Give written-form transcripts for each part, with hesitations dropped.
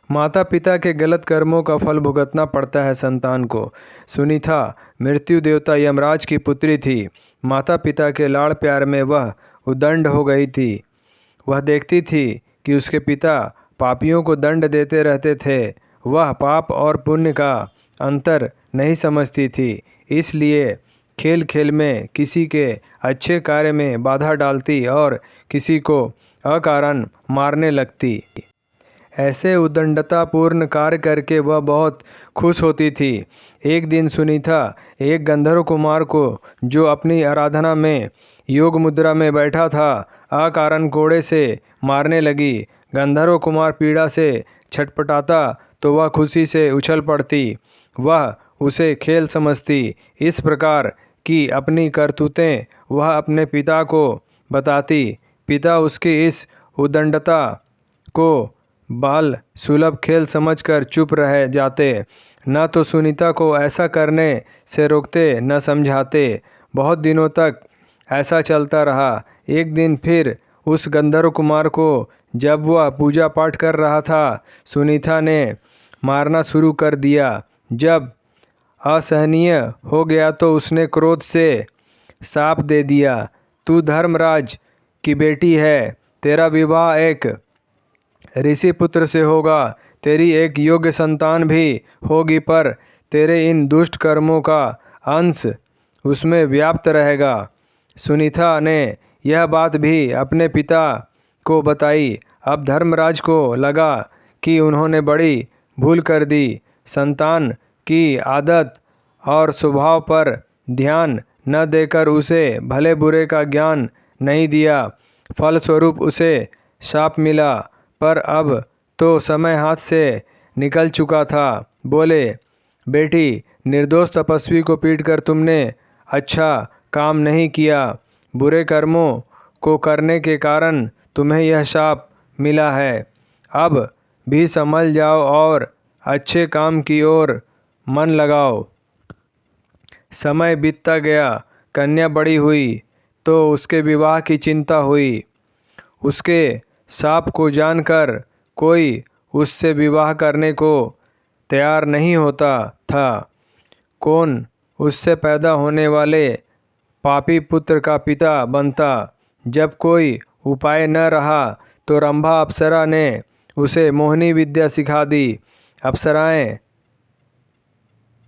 माता पिता के गलत कर्मों का फल भुगतना पड़ता है संतान को। सुनीता मृत्यु देवता यमराज की पुत्री थी। माता पिता के लाड़ प्यार में वह उद्दंड हो गई थी। वह देखती थी कि उसके पिता पापियों को दंड देते रहते थे। वह पाप और पुण्य का अंतर नहीं समझती थी, इसलिए खेल खेल में किसी के अच्छे कार्य में बाधा डालती और किसी को अकारण मारने लगती। ऐसे उद्दंडतापूर्ण कार्य करके वह बहुत खुश होती थी। एक दिन सुनीता एक गंधर्व कुमार को, जो अपनी आराधना में योग मुद्रा में बैठा था, अकारण कोड़े से मारने लगी। गंधर्व कुमार पीड़ा से छटपटाता तो वह खुशी से उछल पड़ती। वह उसे खेल समझती। इस प्रकार की अपनी करतूतें वह अपने पिता को बताती। पिता उसकी इस उद्दंडता को बाल सुलभ खेल समझकर चुप रह जाते। न तो सुनीता को ऐसा करने से रोकते न समझाते। बहुत दिनों तक ऐसा चलता रहा। एक दिन फिर उस गंधर्व कुमार को जब वह पूजा पाठ कर रहा था, सुनीता ने मारना शुरू कर दिया। जब असहनीय हो गया तो उसने क्रोध से शाप दे दिया, तू धर्मराज की बेटी है, तेरा विवाह एक ऋषि पुत्र से होगा, तेरी एक योग्य संतान भी होगी, पर तेरे इन दुष्ट कर्मों का अंश उसमें व्याप्त रहेगा। सुनीता ने यह बात भी अपने पिता को बताई। अब धर्मराज को लगा कि उन्होंने बड़ी भूल कर दी। संतान की आदत और स्वभाव पर ध्यान न देकर उसे भले बुरे का ज्ञान नहीं दिया। फलस्वरूप उसे शाप मिला। पर अब तो समय हाथ से निकल चुका था। बोले, बेटी, निर्दोष तपस्वी को पीटकर तुमने अच्छा काम नहीं किया। बुरे कर्मों को करने के कारण तुम्हें यह शाप मिला है। अब भी संभल जाओ और अच्छे काम की ओर मन लगाओ। समय बीतता गया। कन्या बड़ी हुई तो उसके विवाह की चिंता हुई। उसके शाप को जानकर कोई उससे विवाह करने को तैयार नहीं होता था। कौन उससे पैदा होने वाले पापी पुत्र का पिता बनता। जब कोई उपाय न रहा तो रंभा अप्सरा ने उसे मोहिनी विद्या सिखा दी। अप्सराएं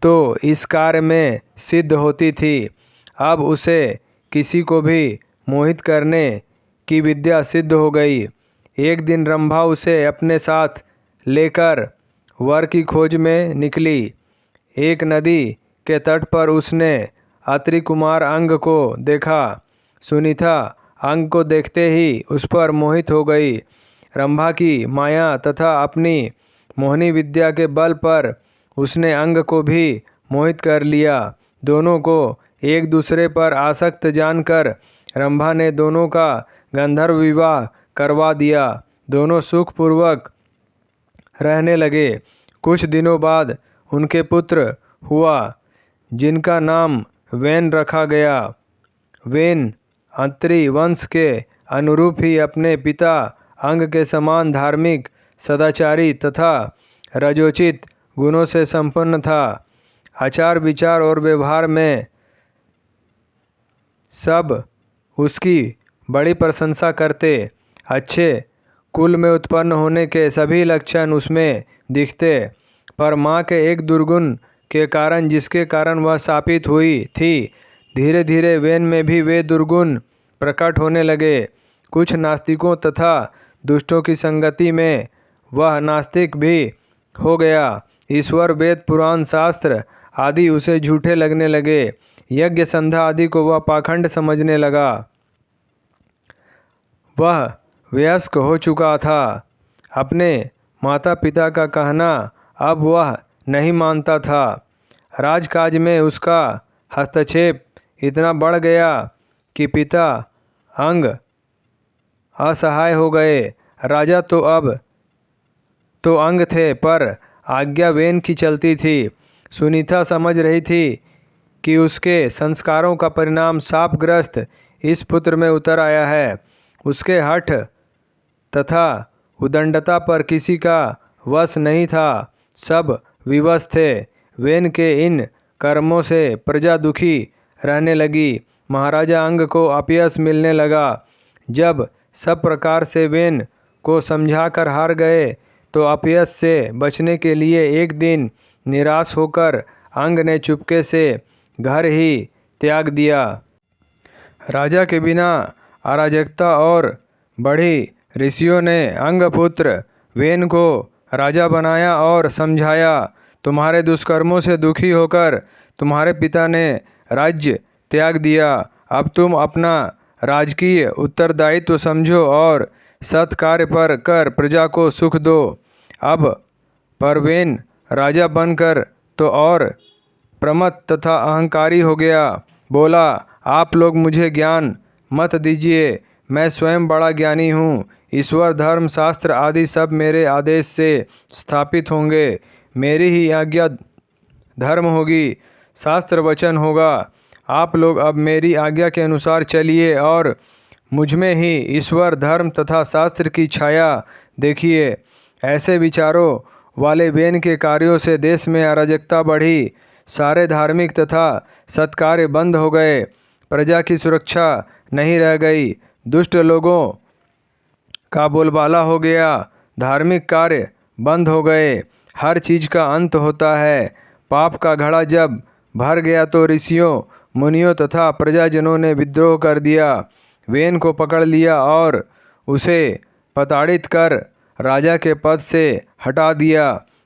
तो इस कार्य में सिद्ध होती थी। अब उसे किसी को भी मोहित करने की विद्या सिद्ध हो गई। एक दिन रंभा उसे अपने साथ लेकर वर की खोज में निकली। एक नदी के तट पर उसने अत्रि कुमार अंग को देखा। सुनीता अंग को देखते ही उस पर मोहित हो गई। रंभा की माया तथा अपनी मोहिनी विद्या के बल पर उसने अंग को भी मोहित कर लिया। दोनों को एक दूसरे पर आसक्त जानकर रंभा ने दोनों का गंधर्व विवाह करवा दिया। दोनों सुखपूर्वक रहने लगे। कुछ दिनों बाद उनके पुत्र हुआ, जिनका नाम वेन रखा गया। वेन अत्रि वंश के अनुरूप ही अपने पिता अंग के समान धार्मिक, सदाचारी तथा रजोचित गुणों से संपन्न था। आचार विचार और व्यवहार में सब उसकी बड़ी प्रशंसा करते। अच्छे कुल में उत्पन्न होने के सभी लक्षण उसमें दिखते। पर माँ के एक दुर्गुण के कारण, जिसके कारण वह शापित हुई थी, धीरे धीरे वेन में भी वे दुर्गुण प्रकट होने लगे। कुछ नास्तिकों तथा दुष्टों की संगति में वह नास्तिक भी हो गया। ईश्वर, वेद, पुराण, शास्त्र आदि उसे झूठे लगने लगे। यज्ञ संध्या आदि को वह पाखंड समझने लगा। वह वयस्क हो चुका था। अपने माता पिता का कहना अब वह नहीं मानता था। राजकाज में उसका हस्तक्षेप इतना बढ़ गया कि पिता अंग असहाय हो गए। राजा तो अब तो अंग थे, पर आज्ञा वेन की चलती थी। सुनीता समझ रही थी कि उसके संस्कारों का परिणाम शापग्रस्त इस पुत्र में उतर आया है। उसके हठ तथा उदंडता पर किसी का वश नहीं था, सब विवश थे। वेन के इन कर्मों से प्रजा दुखी रहने लगी। महाराजा अंग को अपयश मिलने लगा। जब सब प्रकार से वेन को समझाकर हार गए तो अपयश से बचने के लिए एक दिन निराश होकर अंग ने चुपके से घर ही त्याग दिया। राजा के बिना अराजकता और बढ़ी। ऋषियों ने अंगपुत्र वेन को राजा बनाया और समझाया, तुम्हारे दुष्कर्मों से दुखी होकर तुम्हारे पिता ने राज्य त्याग दिया। अब तुम अपना राजकीय उत्तरदायित्व समझो और सत्कार्य पर कर प्रजा को सुख दो। अब परवेन राजा बनकर तो और प्रमत्त तथा अहंकारी हो गया। बोला, आप लोग मुझे ज्ञान मत दीजिए, मैं स्वयं बड़ा ज्ञानी हूँ। ईश्वर, धर्म, शास्त्र आदि सब मेरे आदेश से स्थापित होंगे। मेरी ही आज्ञा धर्म होगी, शास्त्र वचन होगा। आप लोग अब मेरी आज्ञा के अनुसार चलिए और मुझमें ही ईश्वर, धर्म तथा शास्त्र की छाया देखिए। ऐसे विचारों वाले वेन के कार्यों से देश में अराजकता बढ़ी। सारे धार्मिक तथा सत्कार्य बंद हो गए। प्रजा की सुरक्षा नहीं रह गई। दुष्ट लोगों का बोलबाला हो गया। धार्मिक कार्य बंद हो गए। हर चीज़ का अंत होता है। पाप का घड़ा जब भर गया तो ऋषियों, मुनियों तथा प्रजाजनों ने विद्रोह कर दिया। वेन को पकड़ लिया और उसे प्रताड़ित कर राजा के पद से हटा दिया।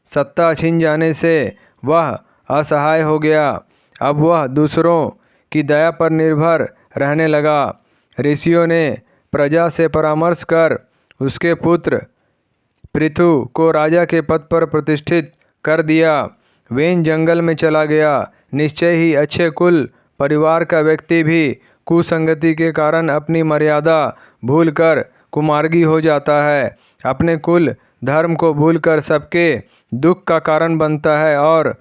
सत्ता छिन जाने से वह असहाय हो गया। अब वह दूसरों की दया पर निर्भर रहने लगा। ऋषियों ने प्रजा से परामर्श कर उसके पुत्र पृथु को राजा के पद पर प्रतिष्ठित कर दिया। वेन जंगल में चला गया। निश्चय ही अच्छे कुल परिवार का व्यक्ति भी कुसंगति के कारण अपनी मर्यादा भूलकर कुमार्गी हो जाता है। अपने कुल धर्म को भूलकर सबके दुख का कारण बनता है और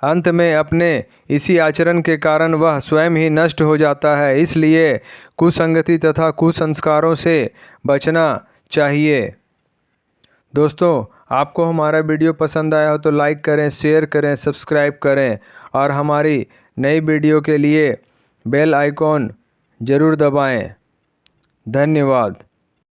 अंत में अपने इसी आचरण के कारण वह स्वयं ही नष्ट हो जाता है। इसलिए कुसंगति तथा कुसंस्कारों से बचना चाहिए। दोस्तों, आपको हमारा वीडियो पसंद आया हो तो लाइक करें, शेयर करें, सब्सक्राइब करें और हमारी नई वीडियो के लिए बेल आइकॉन ज़रूर दबाएं। धन्यवाद।